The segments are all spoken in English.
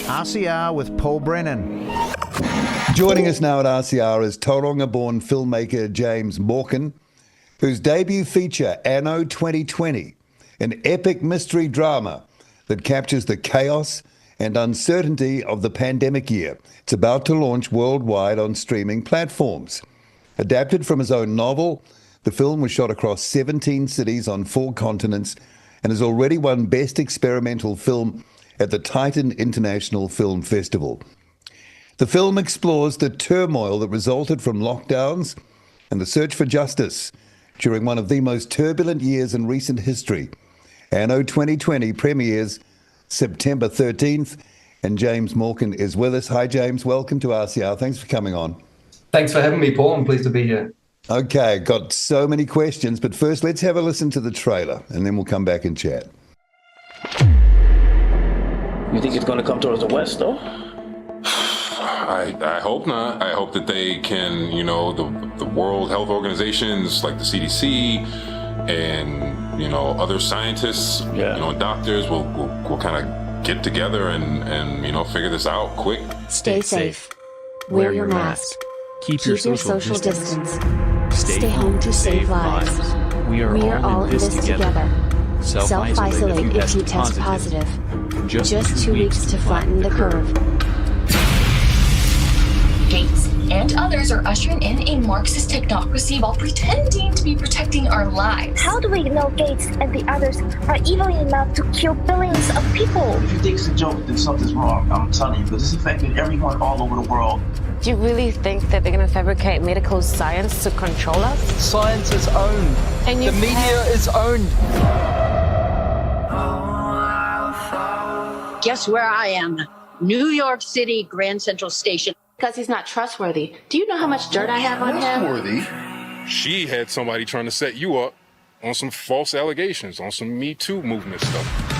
RCR with Paul Brennan. Joining us now at RCR is Tauranga-born filmmaker James Morcan, whose debut feature, Anno 2020, an epic mystery drama that captures the chaos and uncertainty of the pandemic year. It's about to launch worldwide on streaming platforms. Adapted from his own novel, the film was shot across 17 cities on 4 continents and has already won Best Experimental Film at the Titan International Film Festival. The film explores the turmoil that resulted from lockdowns and the search for justice during one of the most turbulent years in recent history. Anno 2020 premieres September 13th, and James Morcan is with us. Hi, James. Welcome to RCR. Thanks for coming on. Thanks for having me, Paul. I'm pleased to be here. Okay, got so many questions, but first let's have a listen to the trailer, and then we'll come back and chat. You think it's going to come towards the west, though? I hope not. I hope that they can, the World Health Organizations like the CDC and, other scientists, doctors will kind of get together and figure this out quick. Stay safe. Wear your mask. Keep your social distance. Stay home to save lives. We are all in this together. Self-isolate if you test positive. Just 2 weeks to flatten the curve. Gates and others are ushering in a Marxist technocracy while pretending to be protecting our lives. How do we know Gates and the others are evil enough to kill billions of people? If you think it's a joke, then something's wrong. I'm telling you, because it's affecting everyone all over the world. Do you really think that they're going to fabricate medical science to control us? Science is owned. And the media is owned. Guess where I am? New York City, Grand Central Station. Because he's not trustworthy. Do you know how much dirt I have on him? She had somebody trying to set you up on some false allegations, on some Me Too movement stuff.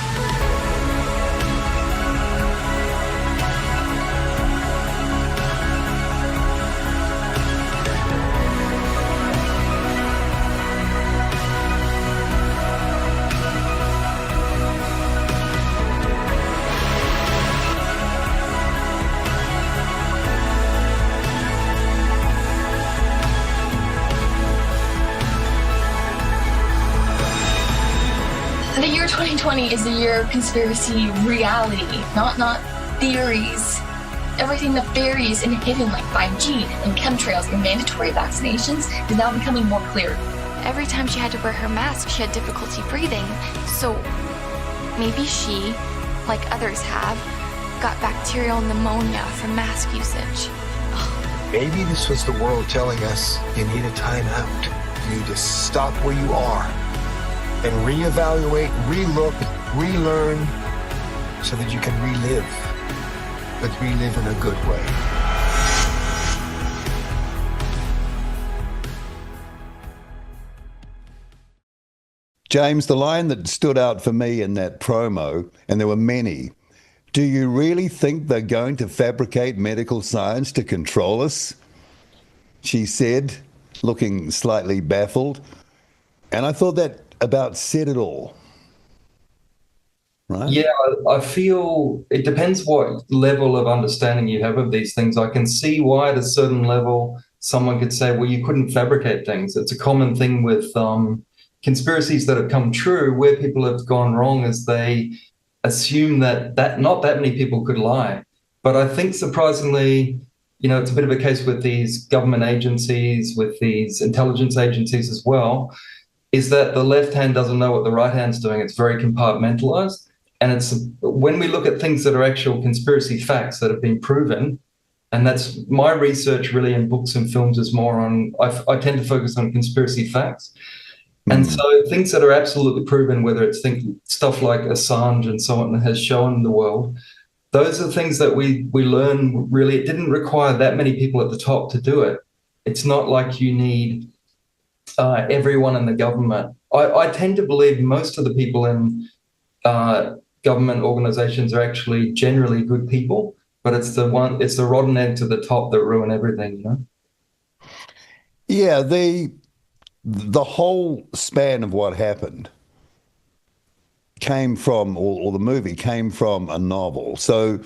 The year 2020 is the year of conspiracy reality, not theories. Everything nefarious and hidden like 5G and chemtrails and mandatory vaccinations is now becoming more clear. Every time she had to wear her mask, she had difficulty breathing. So maybe she, like others have, got bacterial pneumonia from mask usage. Maybe this was the world telling us you need a time out. You need to stop where you are and reevaluate, relook, relearn, so that you can relive, but relive in a good way. James, the line that stood out for me in that promo, and there were many, do you really think they're going to fabricate medical science to control us? She said, looking slightly baffled. And I thought that about said it all, right? Yeah, I feel it depends what level of understanding you have of these things. I can see why at a certain level someone could say, well, you couldn't fabricate things. It's a common thing with conspiracies that have come true. Where people have gone wrong is they assume that not that many people could lie. But I think surprisingly, it's a bit of a case with these government agencies, with these intelligence agencies as well, is that the left hand doesn't know what the right hand's doing. It's very compartmentalized. And it's when we look at things that are actual conspiracy facts that have been proven, and that's my research really in books and films is more on, I tend to focus on conspiracy facts. And so things that are absolutely proven, whether it's stuff like Assange and so on that has shown the world, those are things that we learn really. It didn't require that many people at the top to do it. It's not like you need everyone in the government. I tend to believe most of the people in government organizations are actually generally good people, but it's the rotten egg to the top that ruin everything, Yeah, the whole span of what happened came from, or the movie came from a novel. So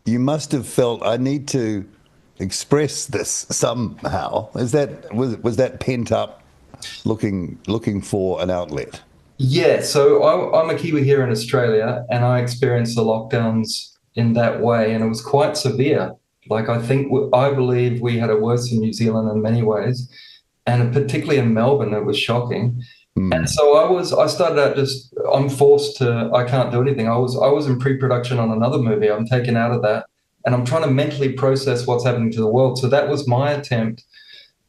you must have felt, I need to express this somehow. Was that pent up, looking for an outlet? Yeah, so I'm a Kiwi here in Australia, and I experienced the lockdowns in that way, and it was quite severe. Like, I believe we had it worse in New Zealand in many ways, and particularly in Melbourne, it was shocking. And so I started out I can't do anything. I was in pre-production on another movie. I'm taken out of that, and I'm trying to mentally process what's happening to the world. So that was my attempt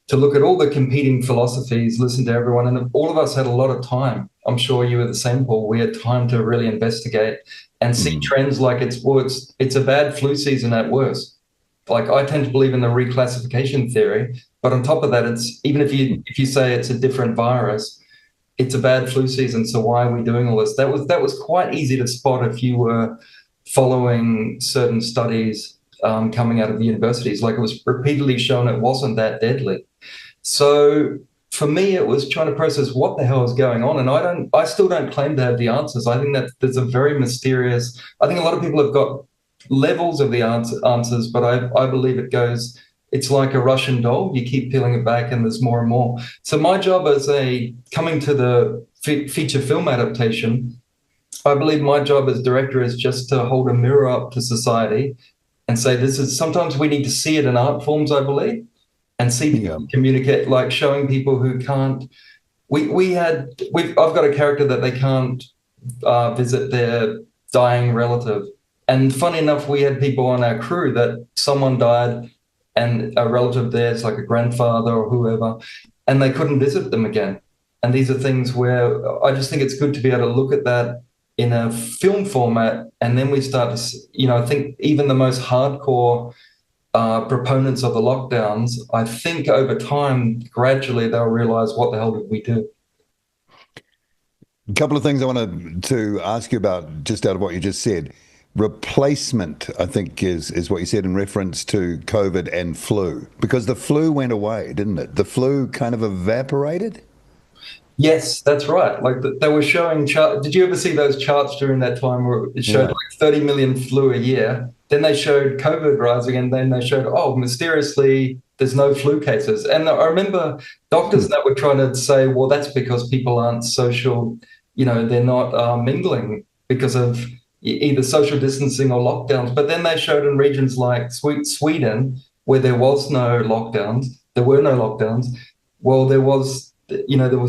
to look at all the competing philosophies, listen to everyone, and all of us had a lot of time. I'm sure you were the same, Paul. We had time to really investigate and see trends like it's a bad flu season at worst. Like, I tend to believe in the reclassification theory, but on top of that, it's even if you say it's a different virus, it's a bad flu season. So why are we doing all this? That was quite easy to spot if you were following certain studies coming out of the universities. Like, it was repeatedly shown it wasn't that deadly. So for me, it was trying to process what the hell is going on. And I still don't claim to have the answers. I think that there's a very mysterious, I think a lot of people have got levels of the answers, but I believe it's like a Russian doll. You keep peeling it back and there's more and more. So my job coming to the feature film adaptation, I believe my job as director is just to hold a mirror up to society and say, sometimes we need to see it in art forms, I believe, and see people communicate, like showing people who can't. I've got a character that they can't visit their dying relative. And funny enough, we had people on our crew that someone died and a relative theirs, like a grandfather or whoever, and they couldn't visit them again. And these are things where I just think it's good to be able to look at that in a film format, and then we start to, I think even the most hardcore proponents of the lockdowns, I think over time, gradually they'll realize, what the hell did we do? A couple of things I wanted to ask you about just out of what you just said. Replacement, I think, is what you said in reference to COVID and flu, because the flu went away, didn't it? The flu kind of evaporated? Yes, that's right. Like, they were showing charts. Did you ever see those charts during that time where it showed like 30 million flu a year? Then they showed COVID rising, and then they showed, mysteriously, there's no flu cases. And I remember doctors that were trying to say, well, that's because people aren't social, they're not mingling because of either social distancing or lockdowns. But then they showed in regions like Sweden, where there was no lockdowns, well, there was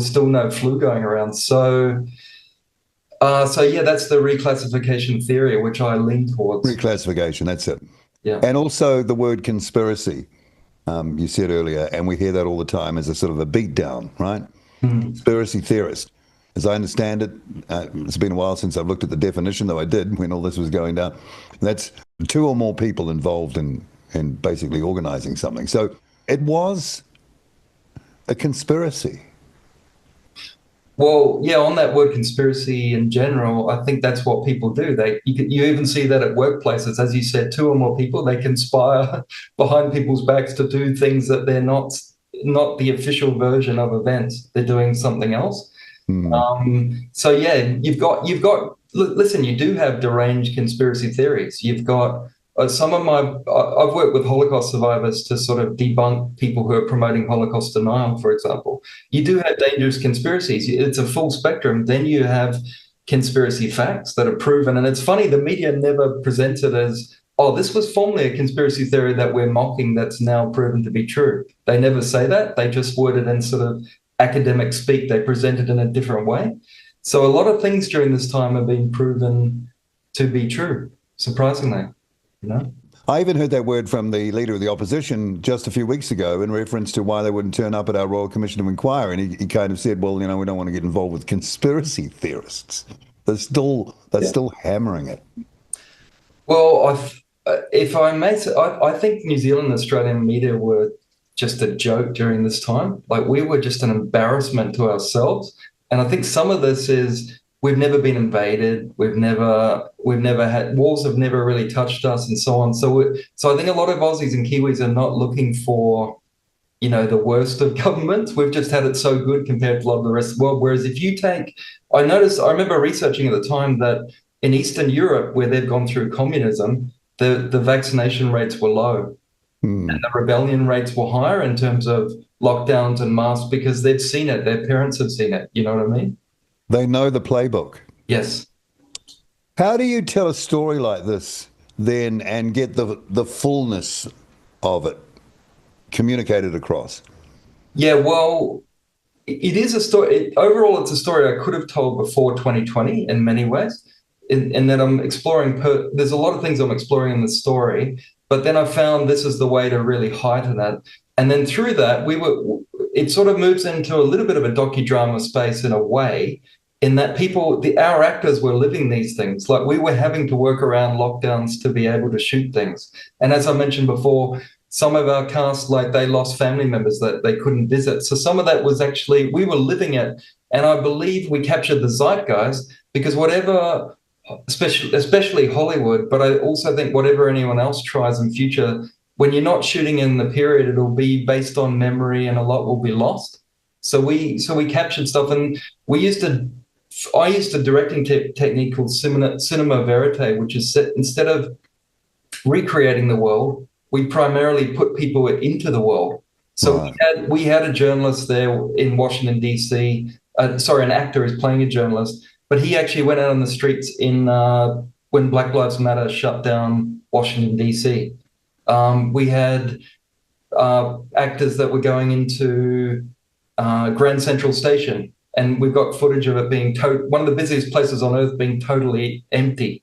still no flu going around. So yeah, that's the reclassification theory, which I lean towards. Reclassification, that's it. Yeah. And also the word conspiracy, you said earlier, and we hear that all the time as a sort of a beatdown, right? Conspiracy theorist. As I understand it, it's been a while since I've looked at the definition, though I did when all this was going down. That's two or more people involved in basically organizing something. So it was a conspiracy. Well, yeah, on that word conspiracy in general, I think that's what people do. You even see that at workplaces, as you said, two or more people, they conspire behind people's backs to do things that they're not the official version of events. They're doing something else. So yeah, listen, you do have deranged conspiracy theories. You've got I've worked with Holocaust survivors to sort of debunk people who are promoting Holocaust denial, for example. You do have dangerous conspiracies. It's a full spectrum. Then you have conspiracy facts that are proven. And it's funny, the media never presents it as, this was formerly a conspiracy theory that we're mocking that's now proven to be true. They never say that. They just word it in sort of academic speak. They present it in a different way. So a lot of things during this time have been proven to be true, surprisingly. I even heard that word from the leader of the opposition just a few weeks ago in reference to why they wouldn't turn up at our Royal Commission of Inquiry. And he kind of said, well, we don't want to get involved with conspiracy theorists. They're still hammering it. Well, if I may say, I think New Zealand and Australian media were just a joke during this time. Like, we were just an embarrassment to ourselves. And I think some of this is, we've never been invaded. We've never had wars, have never really touched us, and so on. So I think a lot of Aussies and Kiwis are not looking for, the worst of governments. We've just had it so good compared to a lot of the rest of the world. Whereas if you I remember researching at the time that in Eastern Europe, where they've gone through communism, the vaccination rates were low. And the rebellion rates were higher in terms of lockdowns and masks because they've seen it. Their parents have seen it. You know what I mean? They know the playbook. Yes. How do you tell a story like this then and get the fullness of it communicated across? Yeah, well, it is a story. Overall, it's a story I could have told before 2020 in many ways, in that I'm exploring. There's a lot of things I'm exploring in the story, but then I found this is the way to really heighten that. And then through that, it sort of moves into a little bit of a docudrama space in a way, in that our actors were living these things. Like we were having to work around lockdowns to be able to shoot things. And as I mentioned before, some of our cast, like they lost family members that they couldn't visit. So some of that was actually, we were living it. And I believe we captured the zeitgeist because whatever, especially Hollywood, but I also think whatever anyone else tries in future, when you're not shooting in the period, it'll be based on memory and a lot will be lost. So we captured stuff, and I used a directing technique called cinema verite, which is instead of recreating the world, we primarily put people into the world. So we had a journalist there in Washington, D.C. An actor is playing a journalist, but he actually went out on the streets when Black Lives Matter shut down Washington, D.C. We had actors that were going into Grand Central Station, and we've got footage of it being one of the busiest places on earth being totally empty.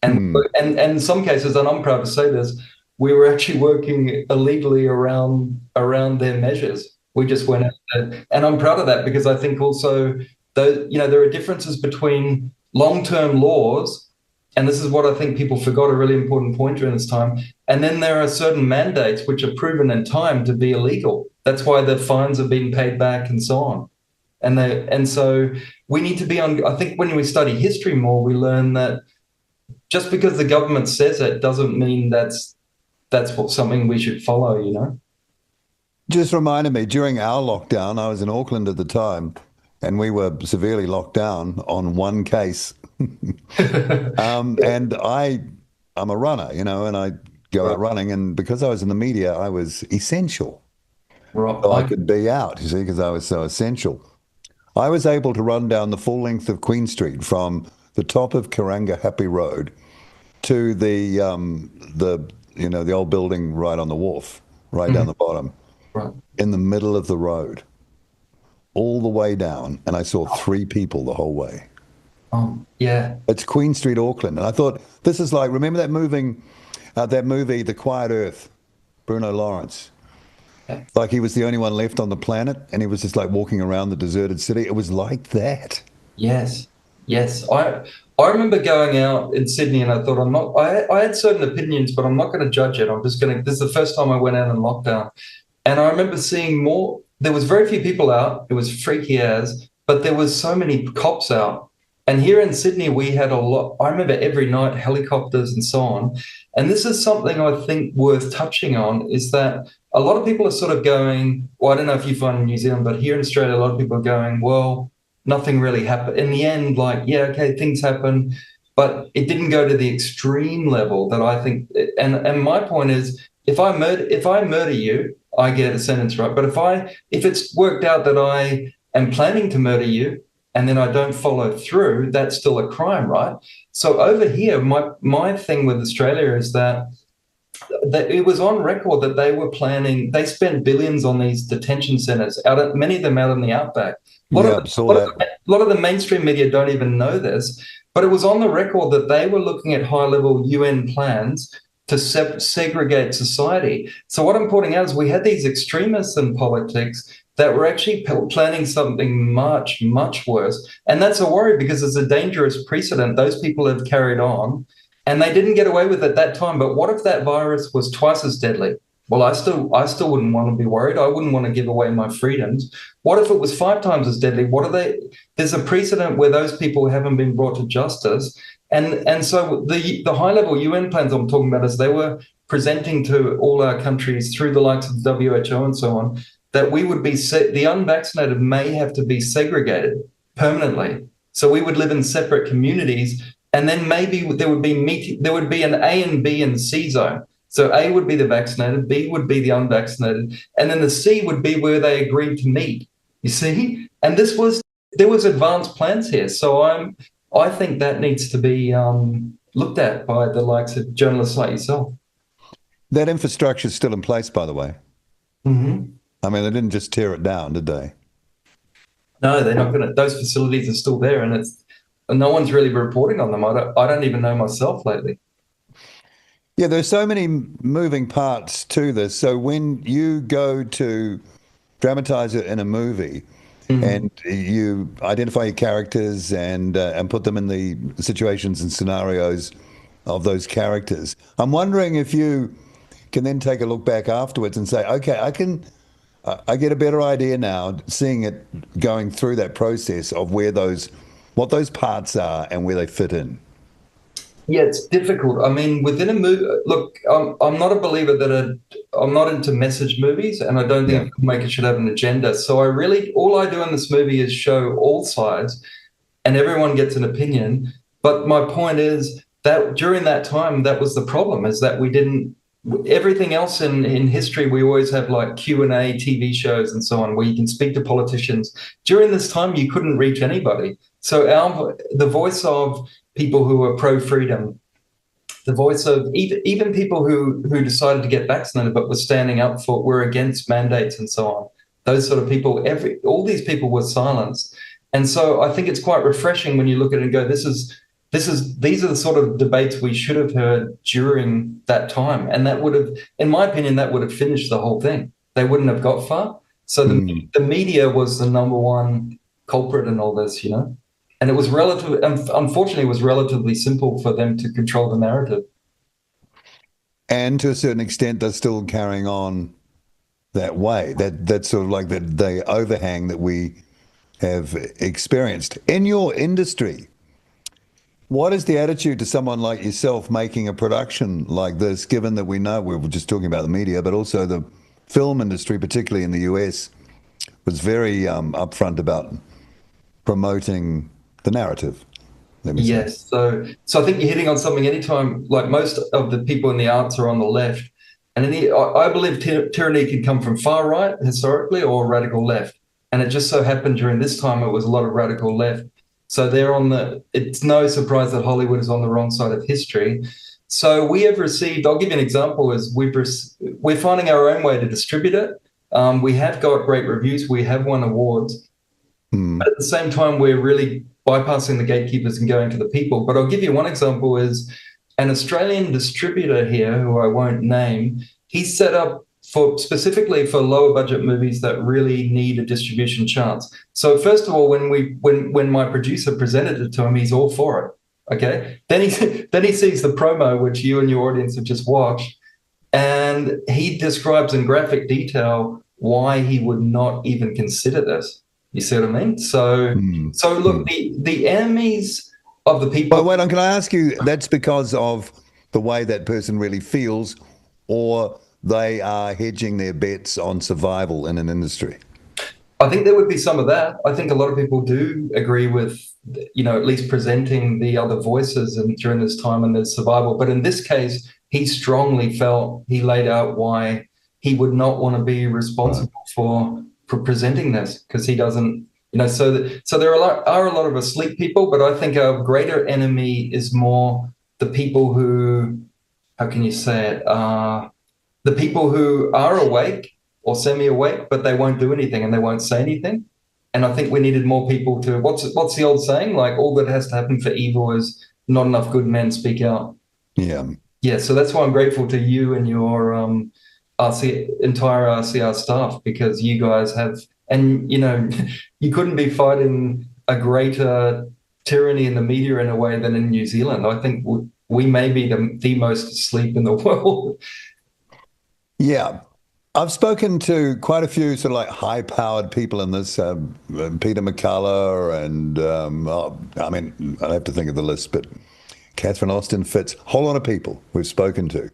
And in some cases, and I'm proud to say this, we were actually working illegally around their measures. We just went out there, and I'm proud of that because I think also there are differences between long-term laws, and this is what I think people forgot a really important point during this time. And then there are certain mandates which are proven in time to be illegal. That's why the fines have been paid back and so on. And so we need to be on. I think when we study history more, we learn that just because the government says it doesn't mean that's something we should follow, you know? Just reminded me, during our lockdown, I was in Auckland at the time, and we were severely locked down on one case. And I'm a runner, and I go out running. And because I was in the media, I was essential. Right. So I could be out, you see, because I was so essential. I was able to run down the full length of Queen Street from the top of Karanga Happy Road to the old building right on the wharf, right down the bottom, in the middle of the road, all the way down. And I saw 3 people the whole way. Yeah. It's Queen Street, Auckland. And I thought, this is like, remember that movie, The Quiet Earth, Bruno Lawrence? Yeah. Like he was the only one left on the planet and he was just like walking around the deserted city. It was like that. Yes. I remember going out in Sydney and I thought, I had certain opinions, but I'm not going to judge it. This is the first time I went out in lockdown. And I remember seeing there was very few people out. It was freaky as, but there was so many cops out. And here in Sydney, we had a lot. I remember every night helicopters and so on. And this is something I think worth touching on is that a lot of people are sort of going, well, I don't know if you find in New Zealand, but here in Australia, a lot of people are going, well, nothing really happened. In the end, like, yeah, okay, things happen, but it didn't go to the extreme level that I think. And my point is, if I murder you, I get a sentence, right? But if it's worked out that I am planning to murder you and then I don't follow through, that's still a crime, right? So over here, my thing with Australia is that it was on record that they were planning. They spent billions on these detention centres, many of them out in the outback. A lot of the mainstream media don't even know this, but it was on the record that they were looking at high-level UN plans to segregate society. So what I'm pointing out is we had these extremists in politics that were actually planning something much, much worse. And that's a worry because it's a dangerous precedent. Those people have carried on and they didn't get away with it at that time. But what if that virus was twice as deadly? Well, I still wouldn't want to be worried. I wouldn't want to give away my freedoms. What if it was 5 times as deadly? There's a precedent where those people haven't been brought to justice. And so the high-level UN plans I'm talking about is they were presenting to all our countries through the likes of the WHO and so on, that we would be the unvaccinated may have to be segregated permanently. So we would live in separate communities and then maybe there would be an A and B and C zone. So A would be the vaccinated, B would be the unvaccinated, and then the C would be where they agreed to meet. You see, and there was advanced plans here. So I think that needs to be looked at by the likes of journalists like yourself. That infrastructure is still in place, by the way. Mm-hmm. I mean, they didn't just tear it down, did they? No, they're not going to. Those facilities are still there, and no one's really reporting on them. I don't even know myself lately. Yeah, there's so many moving parts to this. So when you go to dramatize it in a movie, and you identify your characters and put them in the situations and scenarios of those characters, I'm wondering if you can then take a look back afterwards and say, okay, I get a better idea now, seeing it going through that process of what those parts are and where they fit in. Yeah, it's difficult. I mean, within a movie, look, I'm not a believer I'm not into message movies, and I don't think a filmmaker should have an agenda. So all I do in this movie is show all sides, and everyone gets an opinion. But my point is that during that time, that was the problem, is that we didn't. Everything else in history, we always have like Q&A TV shows and so on, where you can speak to politicians. During this time, you couldn't reach anybody. So the voice of people who are pro-freedom, the voice of even people who decided to get vaccinated but were standing up were against mandates and so on. Those sort of people, all these people were silenced. And so I think it's quite refreshing when you look at it and go, these are the sort of debates we should have heard during that time. And that would have, in my opinion, that would have finished the whole thing. They wouldn't have got far. So the media was the number one culprit in all this, And it was unfortunately, it was relatively simple for them to control the narrative. And to a certain extent, they're still carrying on that way. That's sort of like the overhang that we have experienced. In your industry, what is the attitude to someone like yourself making a production like this, given that we know, we were just talking about the media, but also the film industry, particularly in the US, was very upfront about promoting the narrative? Yes. So I think you're hitting on something. Anytime, like most of the people in the arts are on the left, and I believe tyranny can come from far right historically or radical left. And it just so happened during this time, it was a lot of radical left. So it's no surprise that Hollywood is on the wrong side of history. So we have received, I'll give you an example, is we're finding our own way to distribute it. We have got great reviews. We have won awards. But at the same time, we're really bypassing the gatekeepers and going to the people. But I'll give you one example is an Australian distributor here, who I won't name. He's set up specifically for lower budget movies that really need a distribution chance. So first of all, when my producer presented it to him, he's all for it. Okay. Then he sees the promo, which you and your audience have just watched, and he describes in graphic detail why he would not even consider this. You see what I mean? So look, the enemies of the people. But wait on, can I ask you, that's because of the way that person really feels, or they are hedging their bets on survival in an industry? I think there would be some of that. I think a lot of people do agree with, at least presenting the other voices during this time and there's survival. But in this case, he strongly felt, he laid out why he would not want to be responsible for presenting this, because he doesn't, so there are a lot of asleep people, but I think our greater enemy is more the people who, how can you say it, the people who are awake or semi-awake, but they won't do anything and they won't say anything. And I think we needed more people to, what's the old saying? Like, all that has to happen for evil is not enough good men speak out. Yeah. Yeah, so that's why I'm grateful to you and your entire RCR staff, because you guys have, and you couldn't be fighting a greater tyranny in the media in a way than in New Zealand. I think we may be the most asleep in the world. Yeah. I've spoken to quite a few sort of like high-powered people in this, Peter McCullough, and I have to think of the list, but Catherine Austin Fitz, a whole lot of people we've spoken to.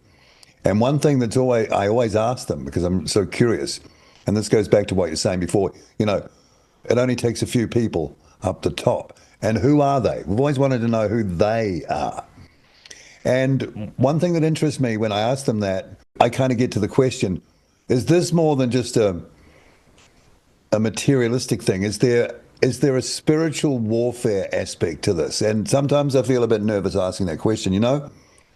And one thing I always ask them, because I'm so curious, and this goes back to what you're saying before, it only takes a few people up the top. And who are they? We've always wanted to know who they are. And one thing that interests me when I ask them that, I kind of get to the question, is this more than just a materialistic thing? Is there a spiritual warfare aspect to this? And sometimes I feel a bit nervous asking that question.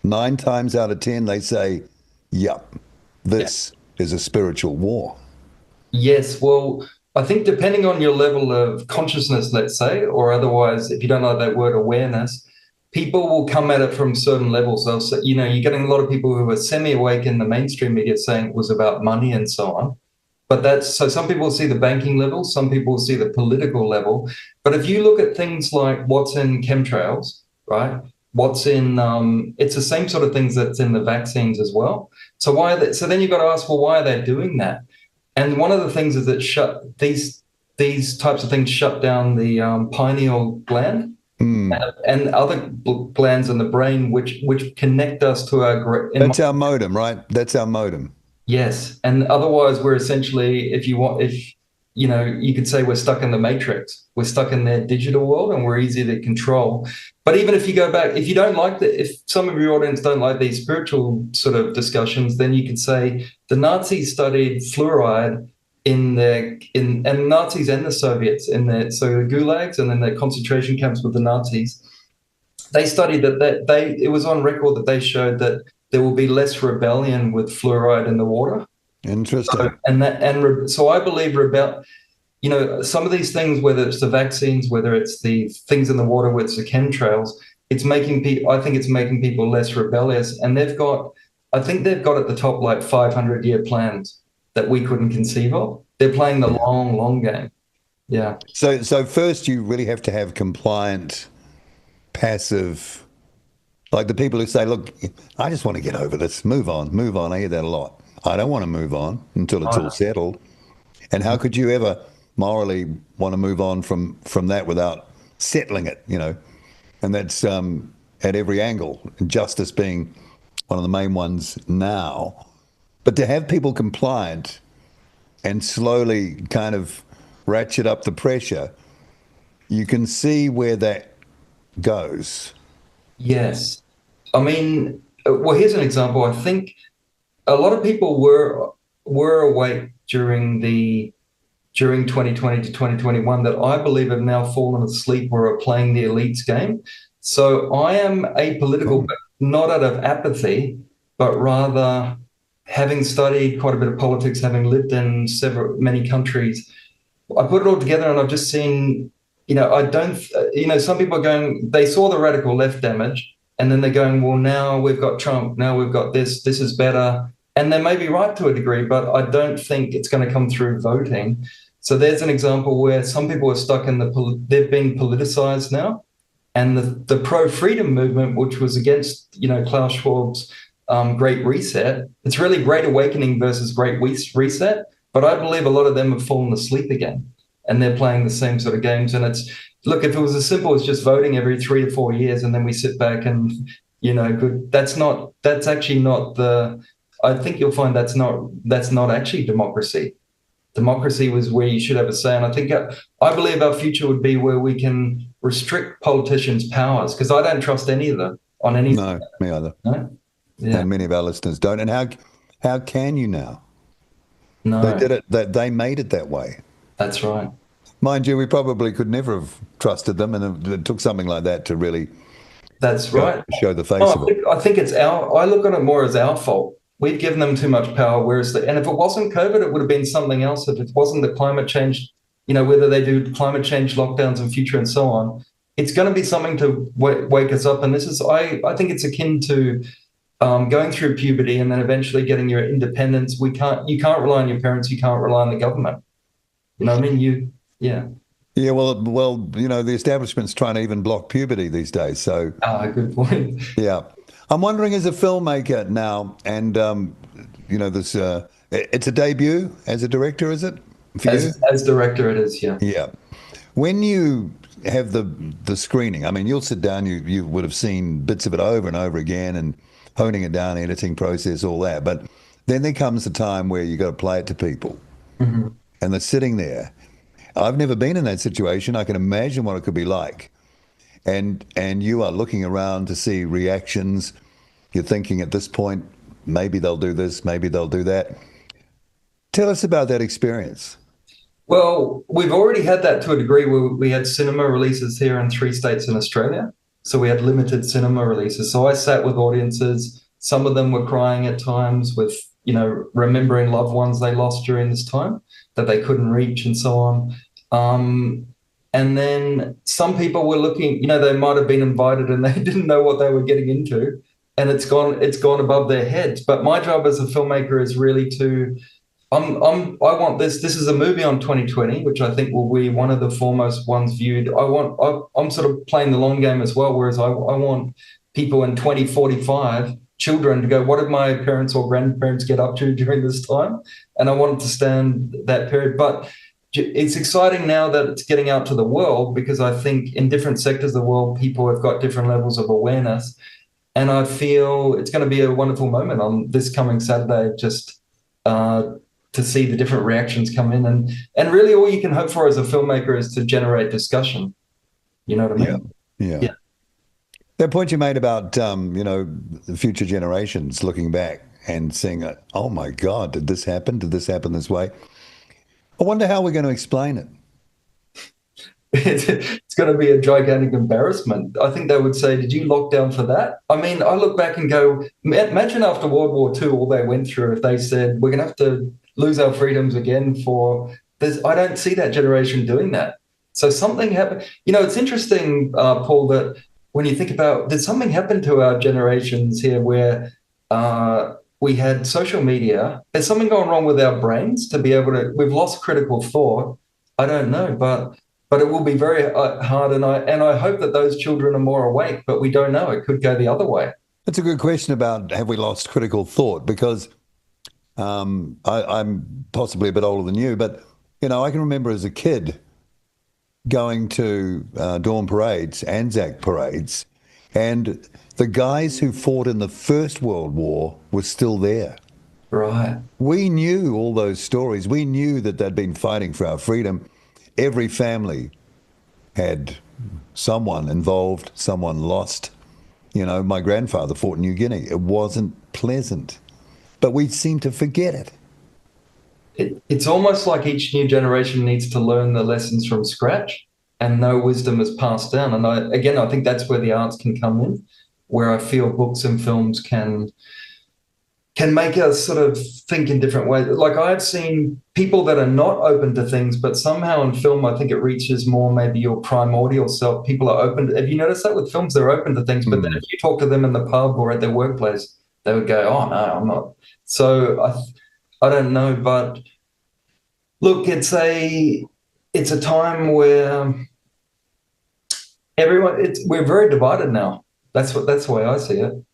9 times out of 10, they say, yep, this is a spiritual war. Yes, well, I think depending on your level of consciousness, let's say, or otherwise, if you don't like that word, awareness, people will come at it from certain levels. They'll say, you're getting a lot of people who are semi-awake in the mainstream media saying it was about money and so on. But so some people see the banking level, some people see the political level. But if you look at things like what's in chemtrails, right? What's in, it's the same sort of things that's in the vaccines as well. So so then you've got to ask, well, why are they doing that? And one of the things is that these types of things shut down the pineal gland and other glands in the brain, which connect us to our. That's our modem, right? That's our modem. Yes, and otherwise we're essentially, you could say we're stuck in the matrix. We're stuck in their digital world, and we're easy to control. But even if you go back, if you don't like if some of your audience don't like these spiritual sort of discussions, then you can say the Nazis studied fluoride and Nazis and the Soviets so the gulags and then the concentration camps with the Nazis. They studied it was on record that they showed that there will be less rebellion with fluoride in the water. Interesting. So I believe some of these things, whether it's the vaccines, whether it's the things in the water, whether it's the chemtrails, I think it's making people less rebellious. And I think they've got at the top like 500-year plans that we couldn't conceive of. They're playing the long, long game. Yeah. So first you really have to have compliant, passive, like the people who say, look, I just want to get over this, move on. I hear that a lot. I don't want to move on until it's all settled. And how could you ever morally want to move on from that without settling it, And that's at every angle, justice being one of the main ones now. But to have people compliant and slowly kind of ratchet up the pressure, you can see where that goes. Yes. I mean, well, here's an example. I think a lot of people were awake during 2020 to 2021 that I believe have now fallen asleep or are playing the elites game. So I am apolitical, but not out of apathy, but rather having studied quite a bit of politics, having lived in many countries. I put it all together and I've just seen, some people are going, they saw the radical left damage and then they're going, well, now we've got Trump, now we've got this is better. And they may be right to a degree, but I don't think it's going to come through voting. So there's an example where some people are stuck in they're being politicized now. And the pro-freedom movement, which was against, Klaus Schwab's Great Reset, it's really Great Awakening versus Great Reset. But I believe a lot of them have fallen asleep again and they're playing the same sort of games. And look, if it was as simple as just voting every 3 to 4 years and then we sit back and, that's actually not I think you'll find that's not actually democracy. Democracy was where you should have a say. And I believe our future would be where we can restrict politicians' powers, because I don't trust any of them on anything. No, me either. No? Yeah. And many of our listeners don't. And how can you now? No. They did it. They made it that way. That's right. Mind you, we probably could never have trusted them, and it took something like that to really. That's right. Show the face of it. I think it's I look at it more as our fault. We've given them too much power, and if it wasn't COVID, it would have been something else. If it wasn't the climate change, whether they do climate change lockdowns in future and so on, it's going to be something to wake us up. And this is, I think it's akin to going through puberty and then eventually getting your independence. You can't rely on your parents. You can't rely on the government. You know what I mean? Yeah, well, the establishment's trying to even block puberty these days. So, good point. Yeah. I'm wondering, as a filmmaker now, and, this, it's a debut as a director, is it? As director, it is, yeah. Yeah. When you have the screening, I mean, you'll sit down, you would have seen bits of it over and over again and honing it down, editing process, all that. But then there comes a time where you got to play it to people. Mm-hmm. And they're sitting there. I've never been in that situation. I can imagine what it could be like. and you are looking around to see reactions. You're thinking at this point, maybe they'll do this, maybe they'll do that. Tell us about that experience. Well, we've already had that to a degree where we had cinema releases here in 3 states in Australia. So we had limited cinema releases. So I sat with audiences. Some of them were crying at times with, remembering loved ones they lost during this time that they couldn't reach and so on. And then some people were looking, they might have been invited and they didn't know what they were getting into, and it's gone above their heads. But my job as a filmmaker is really to, I want this. This is a movie on 2020, which I think will be one of the foremost ones viewed. I'm sort of playing the long game as well, whereas I want people in 2045, children, to go, what did my parents or grandparents get up to during this time? And I want to stand that period. But it's exciting now that it's getting out to the world, because I think in different sectors of the world, people have got different levels of awareness. And I feel it's going to be a wonderful moment on this coming Saturday, just to see the different reactions come in. And really all you can hope for as a filmmaker is to generate discussion. You know what I mean? Yeah. That point you made about, the future generations looking back and saying, oh my God, did this happen? Did this happen this way? I wonder how we're going to explain it. It's going to be a gigantic embarrassment. I think they would say, did you lock down for that? I mean, I look back and go, imagine after World War II, all they went through, if they said, we're going to have to lose our freedoms again for this. I don't see that generation doing that. So something happened. It's interesting, Paul, that when you think about, did something happen to our generations here where we had social media? There's something going wrong with our brains to be able to, we've lost critical thought. I don't know, but it will be very hard. And I hope that those children are more awake, but we don't know. It could go the other way. That's a good question about, have we lost critical thought? Because I'm possibly a bit older than you, but, I can remember as a kid going to dawn parades, Anzac parades, and the guys who fought in the First World War were still there. Right. We knew all those stories. We knew that they'd been fighting for our freedom. Every family had someone involved, someone lost. My grandfather fought in New Guinea. It wasn't pleasant, but we seem to forget it. It's almost like each new generation needs to learn the lessons from scratch, and no wisdom is passed down. And I think that's where the arts can come in, where I feel books and films can make us sort of think in different ways. Like, I've seen people that are not open to things, but somehow in film, I think it reaches more maybe your primordial self. People are open. Have you noticed that with films? They're open to things, but then if you talk to them in the pub or at their workplace, they would go, oh, no, I'm not. So I don't know, but look, it's a time where we're very divided now. That's the way I see it.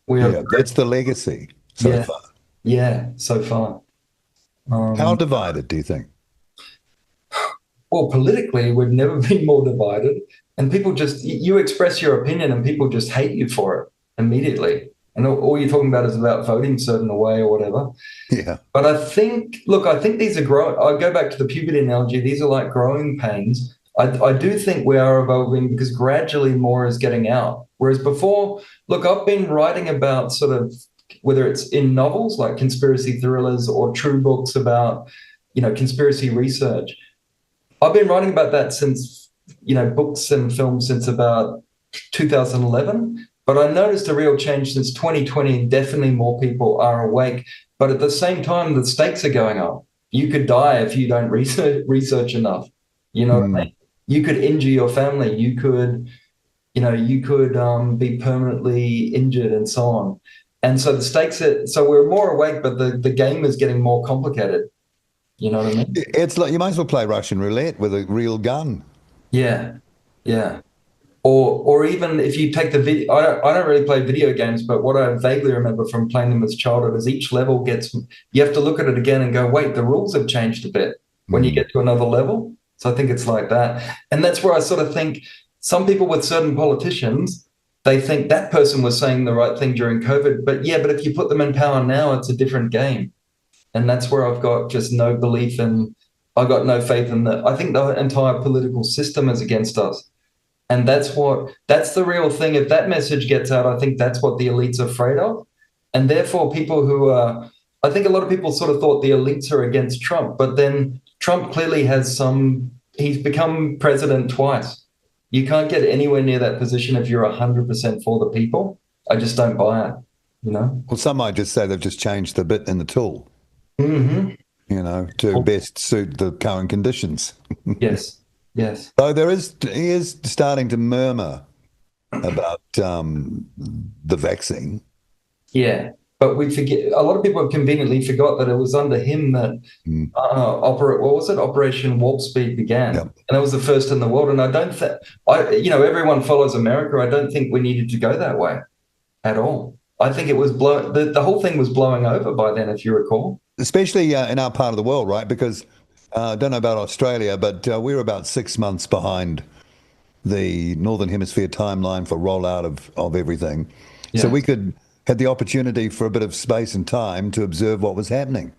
That's the legacy so far. Yeah, so far. How divided do you think? Well, politically, we've never been more divided, and people you express your opinion and people just hate you for it immediately. And all you're talking about is about voting a certain way or whatever. Yeah. But I think these are I go back to the puberty analogy. These are like growing pains. I do think we are evolving because gradually more is getting out. Whereas before, look, I've been writing about sort of, whether it's in novels like conspiracy thrillers or true books about, conspiracy research. I've been writing about that since, books and films since about 2011. But I noticed a real change since 2020. Definitely more people are awake. But at the same time, the stakes are going up. You could die if you don't research enough. You know what I mean? You could injure your family. You could be permanently injured and so on. And so the stakes so we're more awake, but the game is getting more complicated. You know what I mean? It's like you might as well play Russian roulette with a real gun. Yeah. Or even if you take the video, I don't really play video games, but what I vaguely remember from playing them as childhood is each level you have to look at it again and go, wait, the rules have changed a bit when you get to another level. So I think it's like that. And that's where I sort of think some people with certain politicians, they think that person was saying the right thing during COVID. But if you put them in power now, it's a different game. And that's where I've got just no belief in, I got no faith in that. I think the entire political system is against us. And that's the real thing. If that message gets out, I think that's what the elite's afraid of. And therefore, people who are, I think a lot of people sort of thought the elites are against Trump, but then Trump clearly he's become president twice. You can't get anywhere near that position if you're 100% for the people. I just don't buy it, you know? Well, some might just say they've just changed the bit in the tool, mm-hmm. you know, to best suit the current conditions. Yes. Yes. So he is starting to murmur about the vaccine. Yeah, but we forget. A lot of people have conveniently forgot that it was under him that Operation Warp Speed began, and that was the first in the world. And I don't think, everyone follows America. I don't think we needed to go that way at all. I think it was the whole thing was blowing over by then, if you recall. Especially in our part of the world, right? Because I don't know about Australia, but we were about 6 months behind the Northern Hemisphere timeline for rollout of everything. Yeah. So we had the opportunity for a bit of space and time to observe what was happening.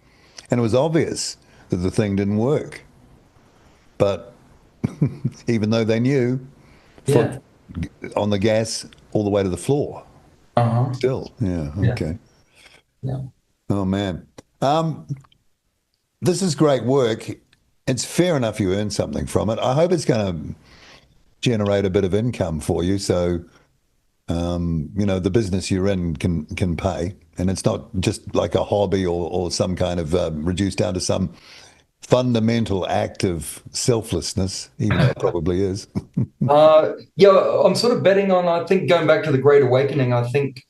And it was obvious that the thing didn't work. But even though they knew, foot on the gas all the way to the floor. Uh-huh. Still, yeah, okay. Yeah. Oh, man. This is great work. It's fair enough you earn something from it. I hope it's going to generate a bit of income for you, so the business you're in can pay, and it's not just like a hobby or some kind of reduced down to some fundamental act of selflessness, even though it probably is. I'm sort of betting on, I think, going back to the Great Awakening, I think,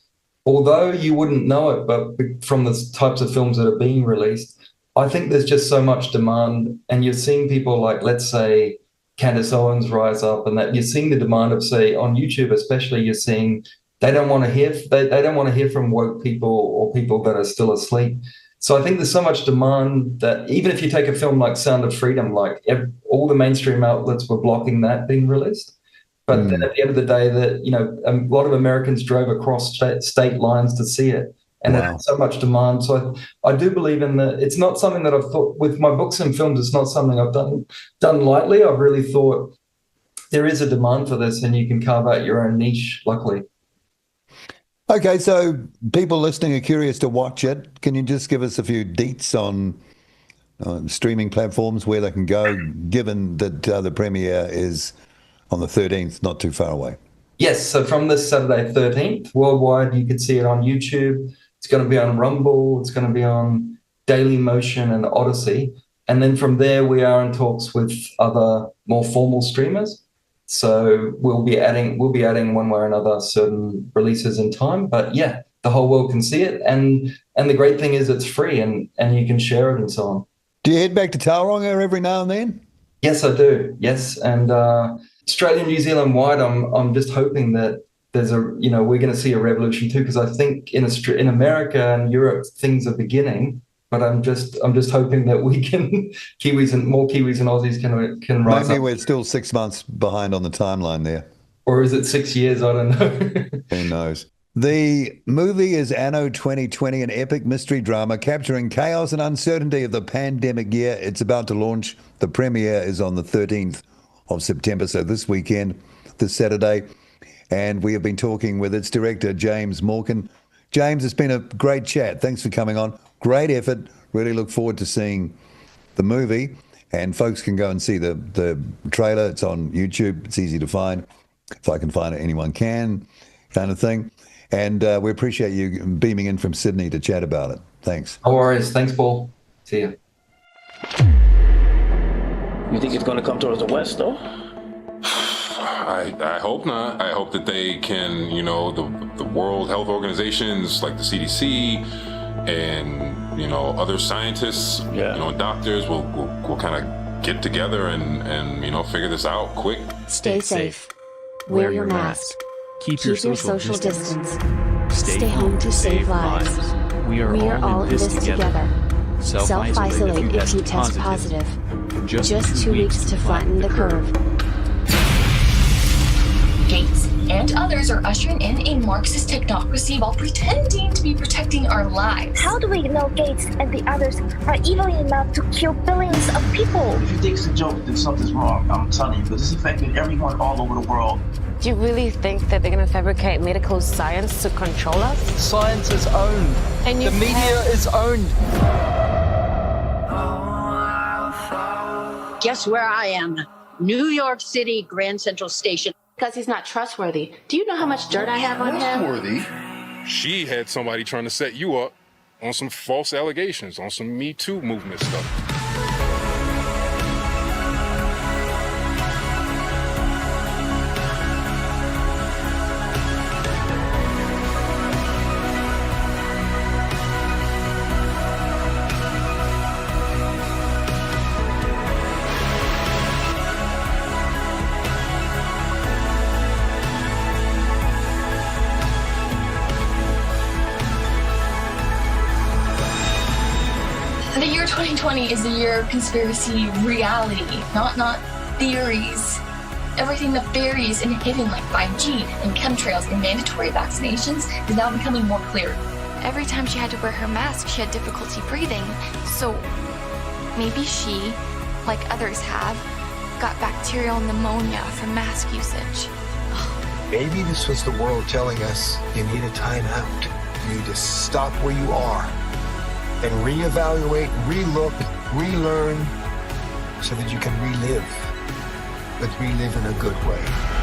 although you wouldn't know it, but from the types of films that are being released, I think there's just so much demand, and you're seeing people like, let's say, Candace Owens rise up, and that you're seeing the demand of, say, on YouTube especially, you're seeing they don't want to hear from woke people or people that are still asleep. So I think there's so much demand that even if you take a film like Sound of Freedom, like all the mainstream outlets were blocking that being released. But then at the end of the day, a lot of Americans drove across state lines to see it. And it had so much demand. So I do believe in that. It's not something that I've thought with my books and films. It's not something I've done lightly. I've really thought there is a demand for this, and you can carve out your own niche, luckily. Okay, so people listening are curious to watch it. Can you just give us a few deets on streaming platforms where they can go, given that the premiere is on the 13th, not too far away? Yes, so from this Saturday 13th, worldwide, you can see it on YouTube. It's going to be on Rumble. It's going to be on Daily Motion and Odyssey. And then from there, we are in talks with other more formal streamers. So we'll be adding one way or another certain releases in time. But yeah, the whole world can see it. And the great thing is it's free and you can share it and so on. Do you head back to Tauranga every now and then? Yes, I do. Yes. And Australia, New Zealand wide, I'm just hoping that there's we're going to see a revolution too, because I think in America and Europe things are beginning, but I'm just hoping that we can more Kiwis and Aussies can rise up. Maybe we're still 6 months behind on the timeline there, or is it 6 years? I don't know. Who knows? The movie is Anno 2020, an epic mystery drama capturing chaos and uncertainty of the pandemic year. It's about to launch. The premiere is on the 13th of September, so this weekend, this Saturday. And we have been talking with its director, James Morcan. James, it's been a great chat. Thanks for coming on. Great effort. Really look forward to seeing the movie. And folks can go and see the trailer. It's on YouTube. It's easy to find. If I can find it, anyone can, kind of thing. And we appreciate you beaming in from Sydney to chat about it. Thanks. No worries. Thanks, Paul. See you. You think it's going to come towards the west, though? I hope not. I hope that they can, the World Health Organizations like the CDC and, other scientists, doctors will kind of get together and figure this out quick. Stay safe. Wear your mask. Keep your social distance. Stay home to save lives. We are all in this together. Self-isolate if you test positive. Just 2 weeks to flatten the curve. Gates and others are ushering in a Marxist technocracy while pretending to be protecting our lives. How do we know Gates and the others are evil enough to kill billions of people? If you think it's a joke, then something's wrong. I'm telling you, but it's affecting everyone all over the world. Do you really think that they're going to fabricate medical science to control us? Science is owned. And the media is owned. Guess where I am? New York City, Grand Central Station. Because he's not trustworthy. Do you know how much dirt I have on him? Trustworthy? She had somebody trying to set you up on some false allegations, on some Me Too movement stuff. The year 2020 is the year of conspiracy reality, not theories. Everything that buries and hidden like 5G and chemtrails and mandatory vaccinations is now becoming more clear. Every time she had to wear her mask, she had difficulty breathing. So maybe she, like others have, got bacterial pneumonia from mask usage. Maybe this was the world telling us you need a time out. You need to stop where you are and reevaluate, relook, relearn so that you can relive, but relive in a good way.